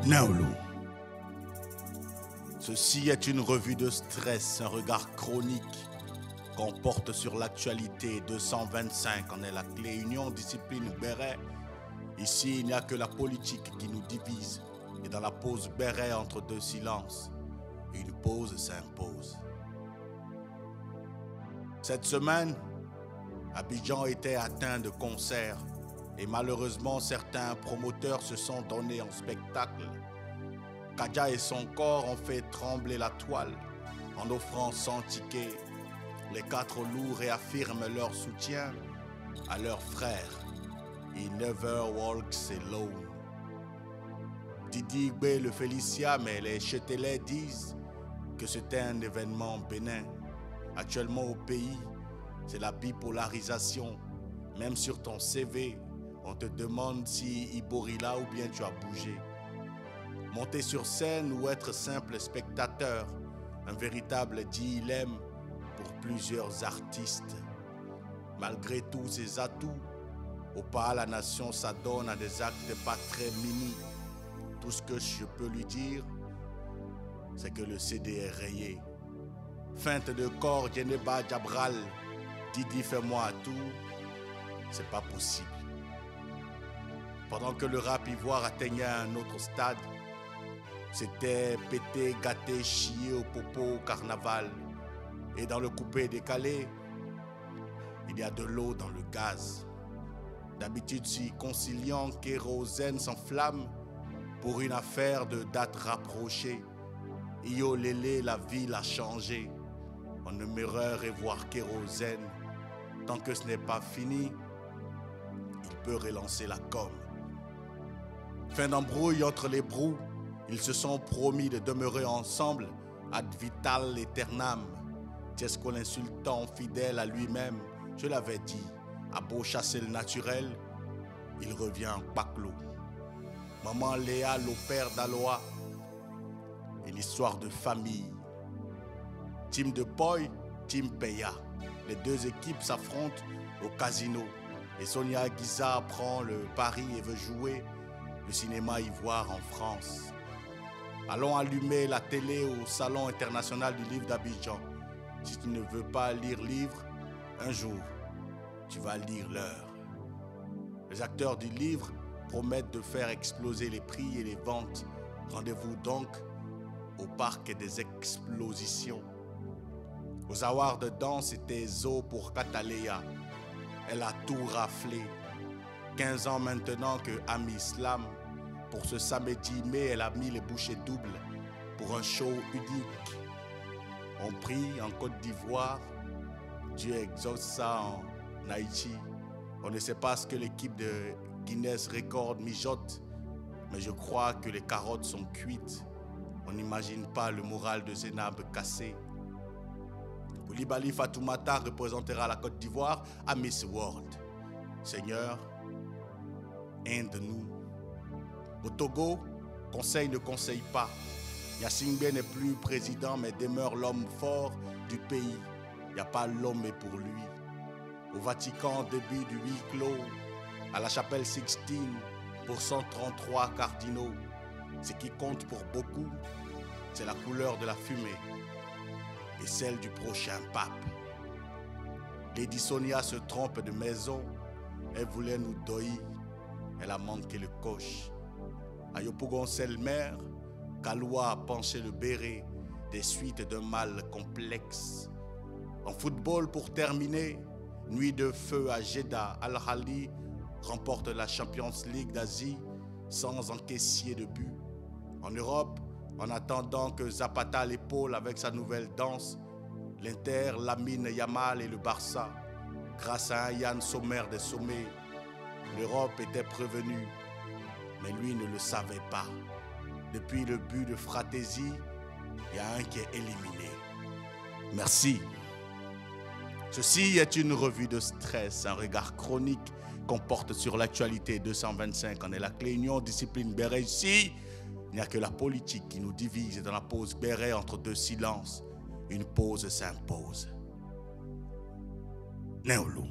Naoulou. Ceci est une revue de stress, un regard chronique qu'on porte sur l'actualité. 225 en est la clé. Union, discipline, béret. Ici, il n'y a que la politique qui nous divise. Et dans la pause béret entre deux silences, une pause s'impose. Cette semaine, Abidjan était atteint de concerts. Et malheureusement, certains promoteurs se sont donnés en spectacle. Kadja et son corps ont fait trembler la toile en offrant 100 tickets. Les 4 loups réaffirment leur soutien à leurs frères. He never walks alone. Didi Igbe le félicia, mais les Chetelais disent que c'était un événement bénin. Actuellement au pays, c'est la bipolarisation. Même sur ton CV, on te demande si Iborila ou bien tu as bougé. Monter sur scène ou être simple spectateur, un véritable dilemme pour plusieurs artistes. Malgré tous ces atouts, au pas la nation s'adonne à des actes pas très mini. Tout ce que je peux lui dire, c'est que le CD est rayé. Feinte de corps, Djeneba Djabral, Didi fais-moi tout, c'est pas possible. Pendant que le rap ivoire atteignait un autre stade, c'était pété, gâté, chier au popo, au carnaval. Et dans le coupé décalé, il y a de l'eau dans le gaz. D'habitude, si conciliant, kérosène s'enflamme pour une affaire de date rapprochée. Io lélé, la ville a changé. On ne m'erreur et voir kérosène. Tant que ce n'est pas fini, il peut relancer la com. Fin d'embrouille entre les brous, ils se sont promis de demeurer ensemble ad vitam aeternam. Tiesco l'insultant fidèle à lui-même, je l'avais dit, à beau chasser le naturel, il revient en paclo. Maman Léa, l'opère d'Aloa, une histoire de famille. Team de Boy, Team Peya. Les deux équipes s'affrontent au casino. Et Sonia Guiza prend le pari et veut jouer le cinéma ivoire en France. Allons allumer la télé au Salon international du livre d'Abidjan. Si tu ne veux pas lire livre, un jour, tu vas lire l'heure. Les acteurs du livre promettent de faire exploser les prix et les ventes. Rendez-vous donc au parc des explosions. Aux awards de danse, c'était Zo pour Katalea. Elle a tout raflé. 15 ans maintenant que Ami Islam. Pour ce samedi mai, elle a mis les bouchées doubles pour un show unique. On prie en Côte d'Ivoire. Dieu exauce ça en Haïti. On ne sait pas ce que l'équipe de Guinness Record mijote, mais je crois que les carottes sont cuites. On n'imagine pas le moral de Zénab cassé. Koulibaly Fatoumata représentera la Côte d'Ivoire à Miss World. Seigneur, aide-nous. Au Togo, Conseil ne conseille pas. Yassingbe n'est plus président mais demeure l'homme fort du pays. Il n'y a pas l'homme pour lui. Au Vatican, début du huis clos, à la chapelle Sixtine, pour 133 cardinaux. Ce qui compte pour beaucoup, c'est la couleur de la fumée et celle du prochain pape. Lady Sonia se trompe de maison, elle voulait nous doyer, elle a manqué le coche. À Yopougon-Selmer, Kaloua a penché le béret des suites d'un mal complexe. En football, pour terminer, nuit de feu à Jeddah, Al-Ahly remporte la Champions League d'Asie sans encaisser de but. En Europe, en attendant que Zapata à l'épaule avec sa nouvelle danse, l'Inter, Lamine Yamal et le Barça, grâce à un Yann Sommer des sommets, l'Europe était prévenue, mais lui ne le savait pas. Depuis le but de Fratesi, il y a un qui est éliminé. Merci. Ceci est une revue de stress, un regard chronique qu'on porte sur l'actualité. 225 en est la clé. Union, discipline, béret. Ici, il n'y a que la politique qui nous divise. Et dans la pause béret entre deux silences, une pause s'impose. Naoulou.